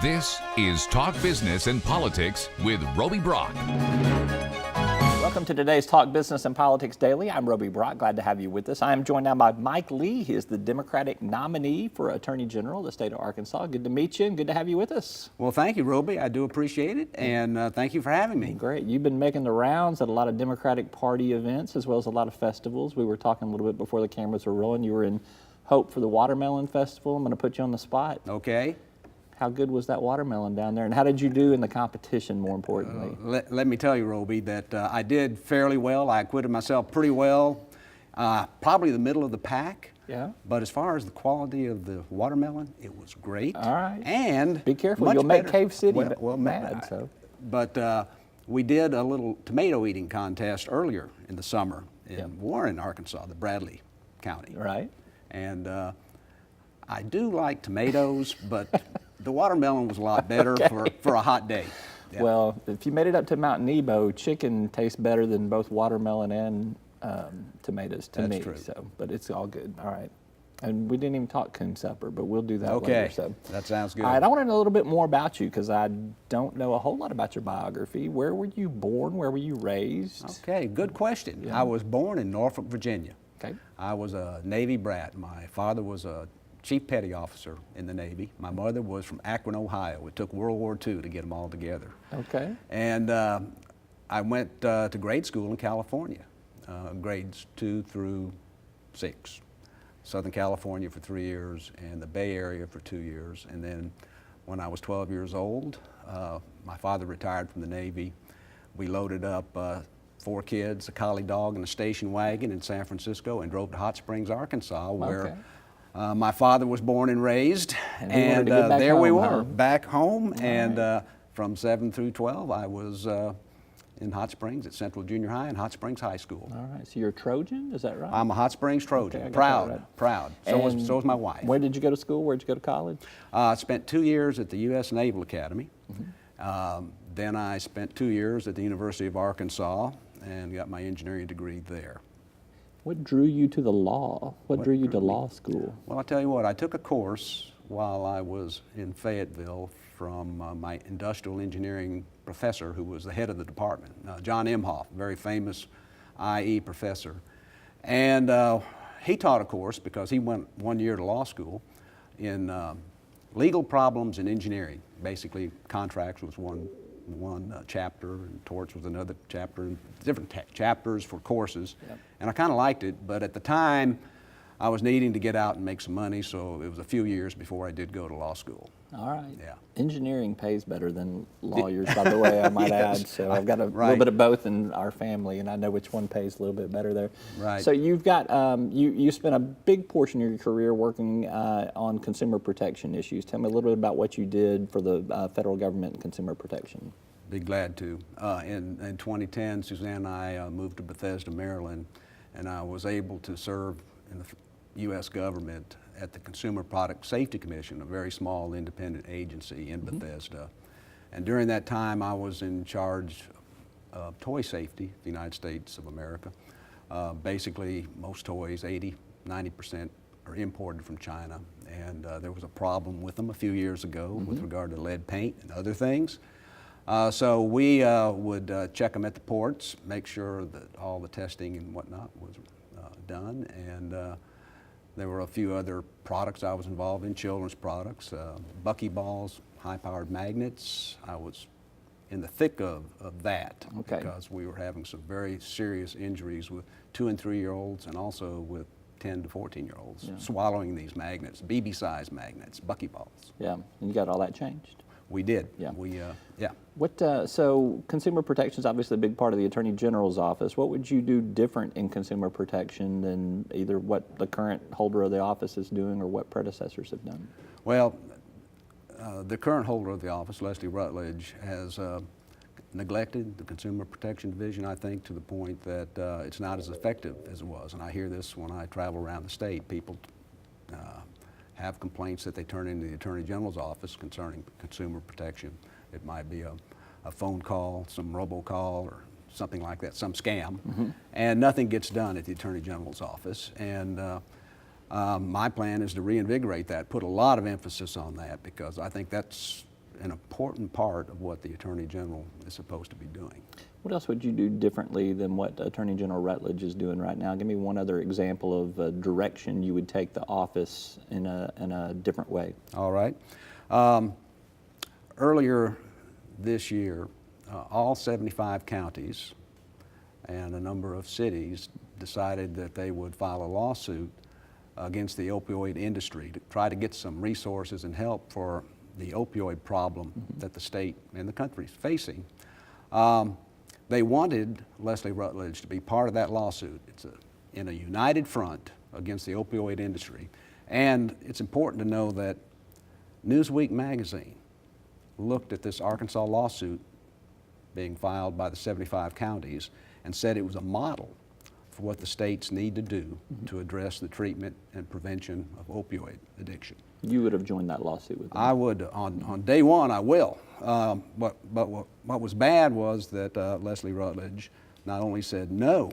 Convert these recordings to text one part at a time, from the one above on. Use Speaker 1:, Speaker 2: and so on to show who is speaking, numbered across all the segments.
Speaker 1: This is Talk Business and Politics with Roby Brock.
Speaker 2: Welcome to today's Talk Business and Politics Daily. I'm Roby Brock. Glad to have you with us. I am joined now by Mike Lee. He is the Democratic nominee for Attorney General of the state of Arkansas. Good to meet you and good to have you with us.
Speaker 3: Well, thank you, Roby. I do appreciate it, and thank you for having me.
Speaker 2: Great. You've been making the rounds at a lot of Democratic Party events as well as a lot of festivals. We were talking a little bit before the cameras were rolling. You were in Hope for the Watermelon Festival. I'm going to put you on the spot.
Speaker 3: Okay.
Speaker 2: How good was that watermelon down there, and how did you do in the competition, more importantly?
Speaker 3: Let me tell you, Roby, that I did fairly well. I acquitted myself pretty well, probably the middle of the pack.
Speaker 2: Yeah.
Speaker 3: But as far as the quality of the watermelon, it was great.
Speaker 2: All right.
Speaker 3: And
Speaker 2: be careful,
Speaker 3: much
Speaker 2: you'll make
Speaker 3: better.
Speaker 2: Cave City
Speaker 3: well,
Speaker 2: mad. So.
Speaker 3: But we did a little tomato eating contest earlier in the summer in Warren, Arkansas, the Bradley County.
Speaker 2: Right.
Speaker 3: And I do like tomatoes, but the watermelon was a lot better for a hot day. Yeah.
Speaker 2: Well, if you made it up to Mount Nebo, chicken tastes better than both watermelon and tomatoes to me.
Speaker 3: That's true.
Speaker 2: So, but it's all good. All right. And we didn't even talk coon supper, but we'll do that
Speaker 3: Okay.
Speaker 2: later. So.
Speaker 3: That sounds good.
Speaker 2: All right, I want to know a little bit more about you because I don't know a whole lot about your biography. Where were you born? Where were you raised?
Speaker 3: Okay, good question.
Speaker 2: Yeah.
Speaker 3: I was born in Norfolk, Virginia.
Speaker 2: Okay.
Speaker 3: I was a Navy brat. My father was a Chief Petty Officer in the Navy. My mother was from Akron, Ohio. It took World War II to get them all together.
Speaker 2: Okay.
Speaker 3: And I went to grade school in California, grades 2 through 6. Southern California for 3 years and the Bay Area for 2 years. And then when I was 12 years old, my father retired from the Navy. We loaded up 4 kids, a collie dog, and a station wagon in San Francisco and drove to Hot Springs, Arkansas, where my father was born and raised.
Speaker 2: And there
Speaker 3: we
Speaker 2: home,
Speaker 3: were,
Speaker 2: huh?
Speaker 3: back home.
Speaker 2: All
Speaker 3: and
Speaker 2: right.
Speaker 3: From 7 through 12, I was in Hot Springs at Central Junior High and Hot Springs High School.
Speaker 2: All right. So you're a Trojan, is that right?
Speaker 3: I'm a Hot Springs Trojan.
Speaker 2: Okay, I got
Speaker 3: proud,
Speaker 2: that right.
Speaker 3: proud.
Speaker 2: And
Speaker 3: So was my wife.
Speaker 2: Where did you go to school? Where did you go to college?
Speaker 3: I spent 2 years at the U.S. Naval Academy.
Speaker 2: Mm-hmm.
Speaker 3: Then I spent 2 years at the University of Arkansas and got my engineering degree there.
Speaker 2: What drew you to the law? What drew you to law school?
Speaker 3: Well, I'll tell you what, I took a course while I was in Fayetteville from my industrial engineering professor who was the head of the department, John Imhoff, very famous IE professor. And he taught a course because he went 1 year to law school in legal problems in engineering. Basically, contracts was one chapter and torts was another chapter, and different chapters for courses.
Speaker 2: Yep.
Speaker 3: And I kind of liked it, but at the time I was needing to get out and make some money, so it was a few years before I did go to law school.
Speaker 2: All right.
Speaker 3: Yeah.
Speaker 2: Engineering pays better than lawyers, by the way, I might
Speaker 3: Yes.
Speaker 2: add. So I've got a little
Speaker 3: Right.
Speaker 2: bit of both in our family, and I know which one pays a little bit better there.
Speaker 3: Right.
Speaker 2: So you've got, you spent a big portion of your career working on consumer protection issues. Tell me a little bit about what you did for the federal government and consumer protection.
Speaker 3: Be glad to. In 2010, Suzanne and I moved to Bethesda, Maryland, and I was able to serve in the U.S. government at the Consumer Product Safety Commission, a very small independent agency in Bethesda. And during that time, I was in charge of toy safety, the United States of America. Basically, most toys, 80–90%, are imported from China. And there was a problem with them a few years ago with regard to lead paint and other things. So we would check them at the ports, make sure that all the testing and whatnot was done. And there were a few other products I was involved in, children's products, buckyballs, high-powered magnets. I was in the thick of that because we were having some very serious injuries with 2- and 3-year-olds and also with 10 to 14-year-olds swallowing these magnets, BB-size magnets, buckyballs.
Speaker 2: Yeah, and you got all that changed.
Speaker 3: We did.
Speaker 2: Yeah.
Speaker 3: What,
Speaker 2: so consumer protection is obviously a big part of the Attorney General's office. What would you do different in consumer protection than either what the current holder of the office is doing or what predecessors have done?
Speaker 3: Well, the current holder of the office, Leslie Rutledge, has neglected the Consumer Protection Division, I think, to the point that it's not as effective as it was. And I hear this when I travel around the state. People have complaints that they turn into the Attorney General's office concerning consumer protection. It might be a phone call, some robocall, or something like that, some scam, and nothing gets done at the Attorney General's office. And my plan is to reinvigorate that, put a lot of emphasis on that, because I think that's an important part of what the Attorney General is supposed to be doing.
Speaker 2: What else would you do differently than what Attorney General Rutledge is doing right now? Give me one other example of a direction you would take the office in a different way.
Speaker 3: All right. Earlier this year, all 75 counties and a number of cities decided that they would file a lawsuit against the opioid industry to try to get some resources and help for the opioid problem that the state and the country is facing. They wanted Leslie Rutledge to be part of that lawsuit. It's in a united front against the opioid industry. And it's important to know that Newsweek magazine looked at this Arkansas lawsuit being filed by the 75 counties and said it was a model for what the states need to do to address the treatment and prevention of opioid addiction.
Speaker 2: You would have joined that lawsuit with them.
Speaker 3: I would, on day one, I will. But what was bad was that Leslie Rutledge not only said no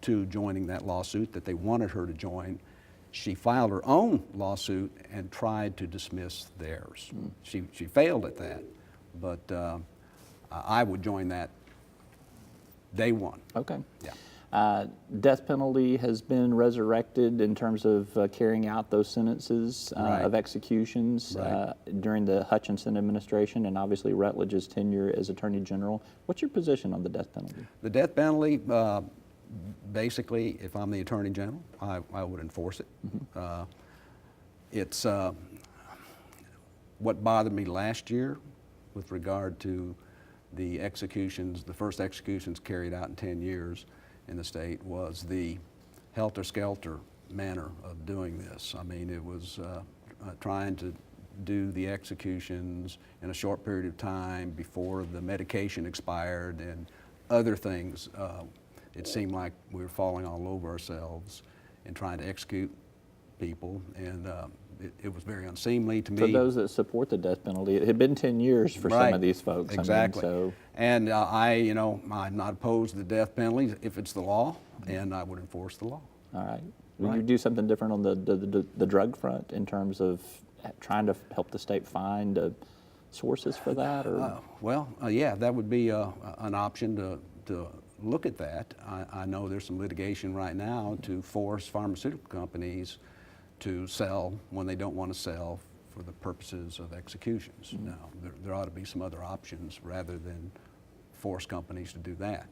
Speaker 3: to joining that lawsuit that they wanted her to join, she filed her own lawsuit and tried to dismiss theirs. She failed at that, but I would join that day one.
Speaker 2: Okay.
Speaker 3: Yeah.
Speaker 2: Death penalty has been resurrected in terms of carrying out those sentences
Speaker 3: Right.
Speaker 2: of executions
Speaker 3: Right.
Speaker 2: during the Hutchinson administration and obviously Rutledge's tenure as Attorney General. What's your position on the death penalty?
Speaker 3: The death penalty, basically, if I'm the Attorney General, I would enforce it. It's what bothered me last year with regard to the executions, the first executions carried out in 10 years in the state was the helter-skelter manner of doing this. I mean, it was trying to do the executions in a short period of time before the medication expired and other things. It seemed like we were falling all over ourselves in trying to execute people, and it was very unseemly to me.
Speaker 2: For those that support the death penalty, it had been 10 years for some
Speaker 3: Right.
Speaker 2: of these folks.
Speaker 3: Exactly.
Speaker 2: I mean, so
Speaker 3: And I'm not opposed to the death penalty if it's the law, and I would enforce the law.
Speaker 2: all right. Will you
Speaker 3: Right.
Speaker 2: do something different on the drug front in terms of trying to help the state find sources for that? Or
Speaker 3: Yeah, that would be an option to look at that. I know there's some litigation right now to force pharmaceutical companies to sell when they don't want to sell for the purposes of executions. Now, there ought to be some other options rather than force companies to do that.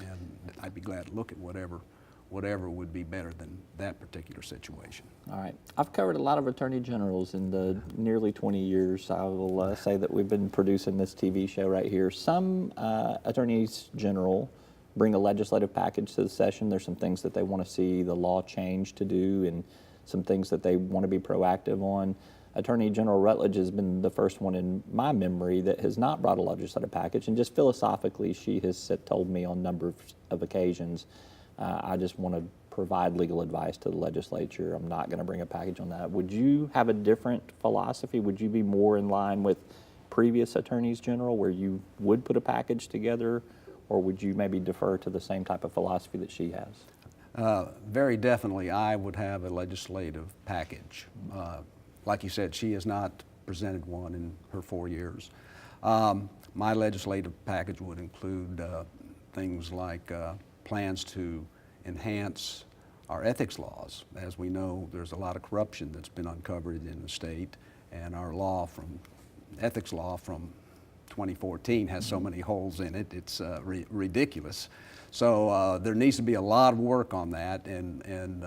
Speaker 3: And I'd be glad to look at whatever would be better than that particular situation.
Speaker 2: All right. I've covered a lot of attorney generals in the nearly 20 years. I will say that we've been producing this TV show right here. Some attorneys general bring a legislative package to the session. There's some things that they want to see the law change to do and some things that they want to be proactive on. Attorney General Rutledge has been the first one in my memory that has not brought a legislative package, and just philosophically, she has told me on a number of occasions, I just want to provide legal advice to the legislature. I'm not going to bring a package on that. Would you have a different philosophy? Would you be more in line with previous attorneys general where you would put a package together, or would you maybe defer to the same type of philosophy that she has?
Speaker 3: Very definitely, I would have a legislative package. Like you said, she has not presented one in her 4 years. My legislative package would include things like plans to enhance our ethics laws. As we know, there's a lot of corruption that's been uncovered in the state, and our ethics law from 2014 has so many holes in it, it's ridiculous. So there needs to be a lot of work on that, and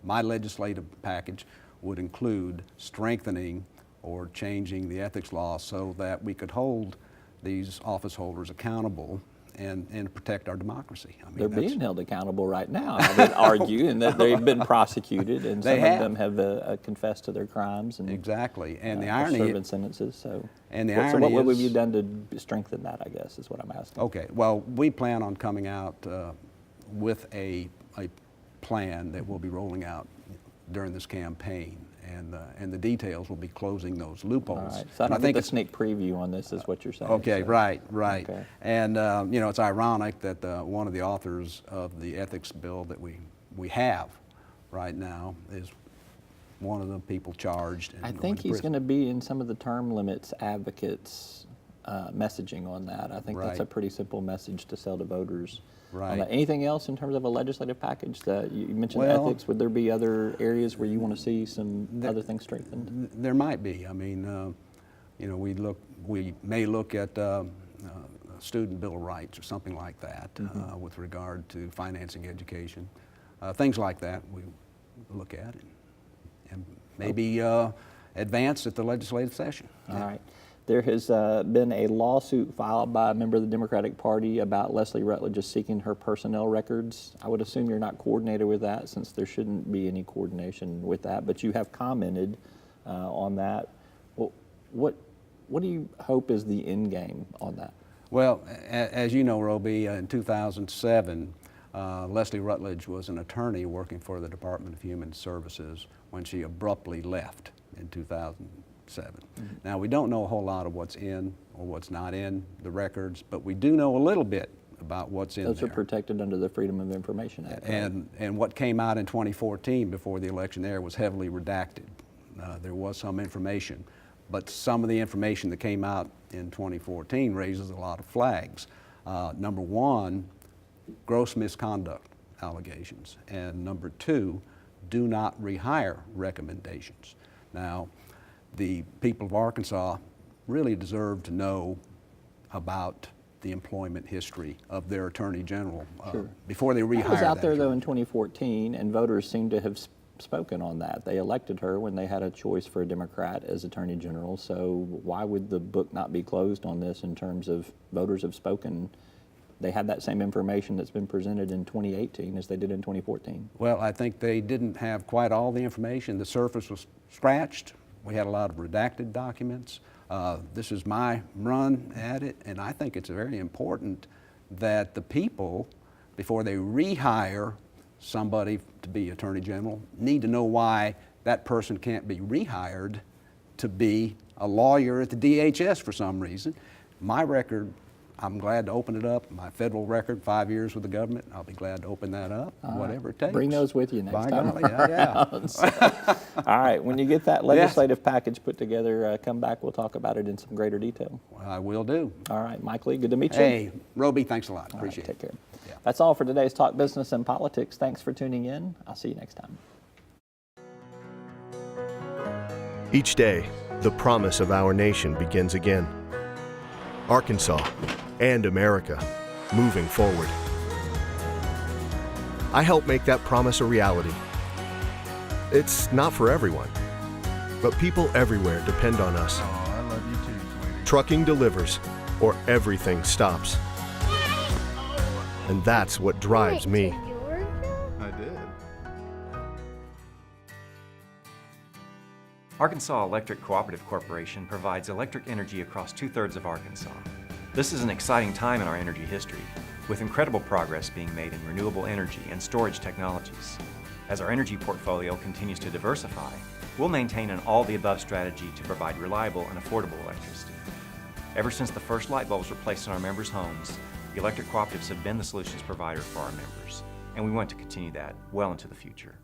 Speaker 3: my legislative package would include strengthening or changing the ethics law so that we could hold these office holders accountable and protect our democracy. I mean,
Speaker 2: They're being held accountable right now, I would argue, and that they've been prosecuted, and some of them have confessed to their crimes. And,
Speaker 3: exactly, and the
Speaker 2: are
Speaker 3: irony.
Speaker 2: serving sentences. So,
Speaker 3: And the
Speaker 2: so
Speaker 3: irony
Speaker 2: what have
Speaker 3: is-
Speaker 2: you done to strengthen that? I guess is what I'm asking.
Speaker 3: Okay, well, we plan on coming out with a plan that we'll be rolling out during this campaign, and the details will be closing those loopholes.
Speaker 2: All right. So I
Speaker 3: And
Speaker 2: don't think a
Speaker 3: it's
Speaker 2: sneak preview on this is what you're saying.
Speaker 3: okay,
Speaker 2: so.
Speaker 3: right.
Speaker 2: Okay.
Speaker 3: And it's ironic that one of the authors of the ethics bill that we have right now is one of the people charged. And
Speaker 2: I
Speaker 3: going
Speaker 2: think
Speaker 3: to
Speaker 2: he's
Speaker 3: prison.
Speaker 2: going to be in some of the term limits advocates messaging on that. I think that's a
Speaker 3: Right.
Speaker 2: pretty simple message to sell to voters. on
Speaker 3: Right.
Speaker 2: that. Anything else in terms of a legislative package that you mentioned
Speaker 3: Well,
Speaker 2: ethics? Would there be other areas where you want to see some other things strengthened?
Speaker 3: There might be. I mean, you know, we may look at student bill of rights or something like that with regard to financing education. Things like that we look at and maybe advance at the legislative session.
Speaker 2: All right. There has been a lawsuit filed by a member of the Democratic Party about Leslie Rutledge seeking her personnel records. I would assume you're not coordinated with that, since there shouldn't be any coordination with that, but you have commented on that. Well, what do you hope is the end game on that?
Speaker 3: Well, as you know, Roby, in 2007, Leslie Rutledge was an attorney working for the Department of Human Services when she abruptly left in 2007. Now, we don't know a whole lot of what's in or what's not in the records, but we do know a little bit about what's in
Speaker 2: Those
Speaker 3: there.
Speaker 2: are protected under the Freedom of Information Act. Right?
Speaker 3: And what came out in 2014 before the election there was heavily redacted. There was some information, but some of the information that came out in 2014 raises a lot of flags. Number one, gross misconduct allegations, and number two, do not rehire recommendations. Now, the people of Arkansas really deserve to know about the employment history of their Attorney General before they rehire
Speaker 2: That was out
Speaker 3: that
Speaker 2: there, though,
Speaker 3: attorney.
Speaker 2: in 2014, and voters seem to have spoken on that. They elected her when they had a choice for a Democrat as Attorney General, so why would the book not be closed on this in terms of voters have spoken? They had that same information that's been presented in 2018 as they did in 2014.
Speaker 3: Well, I think they didn't have quite all the information. The surface was scratched. We had a lot of redacted documents. This is my run at it, and I think it's very important that the people, before they rehire somebody to be Attorney General, need to know why that person can't be rehired to be a lawyer at the DHS for some reason. My record, I'm glad to open it up. My federal record, 5 years with the government, I'll be glad to open that up, whatever it takes.
Speaker 2: Bring those with you next
Speaker 3: By
Speaker 2: time.
Speaker 3: golly, yeah.
Speaker 2: All right, when you get that legislative package put together, come back, we'll talk about it in some greater detail.
Speaker 3: I will do.
Speaker 2: All right, Mike Lee, good to meet you.
Speaker 3: Hey, Roby, thanks a lot.
Speaker 2: All right,
Speaker 3: Appreciate
Speaker 2: take
Speaker 3: it.
Speaker 2: care.
Speaker 3: Yeah.
Speaker 2: That's all for today's Talk Business and Politics. Thanks for tuning in. I'll see you next time.
Speaker 4: Each day, the promise of our nation begins again. Arkansas and America, moving forward. I help make that promise a reality. It's not for everyone, but people everywhere depend on us.
Speaker 5: Oh, I love you too, sweetie.
Speaker 4: Trucking delivers, or everything stops. And that's what drives me.
Speaker 5: I did.
Speaker 6: Arkansas Electric Cooperative Corporation provides electric energy across 2/3 of Arkansas. This is an exciting time in our energy history, with incredible progress being made in renewable energy and storage technologies. As our energy portfolio continues to diversify, we'll maintain an all-the-above strategy to provide reliable and affordable electricity. Ever since the first light bulbs were placed in our members' homes, the electric cooperatives have been the solutions provider for our members, and we want to continue that well into the future.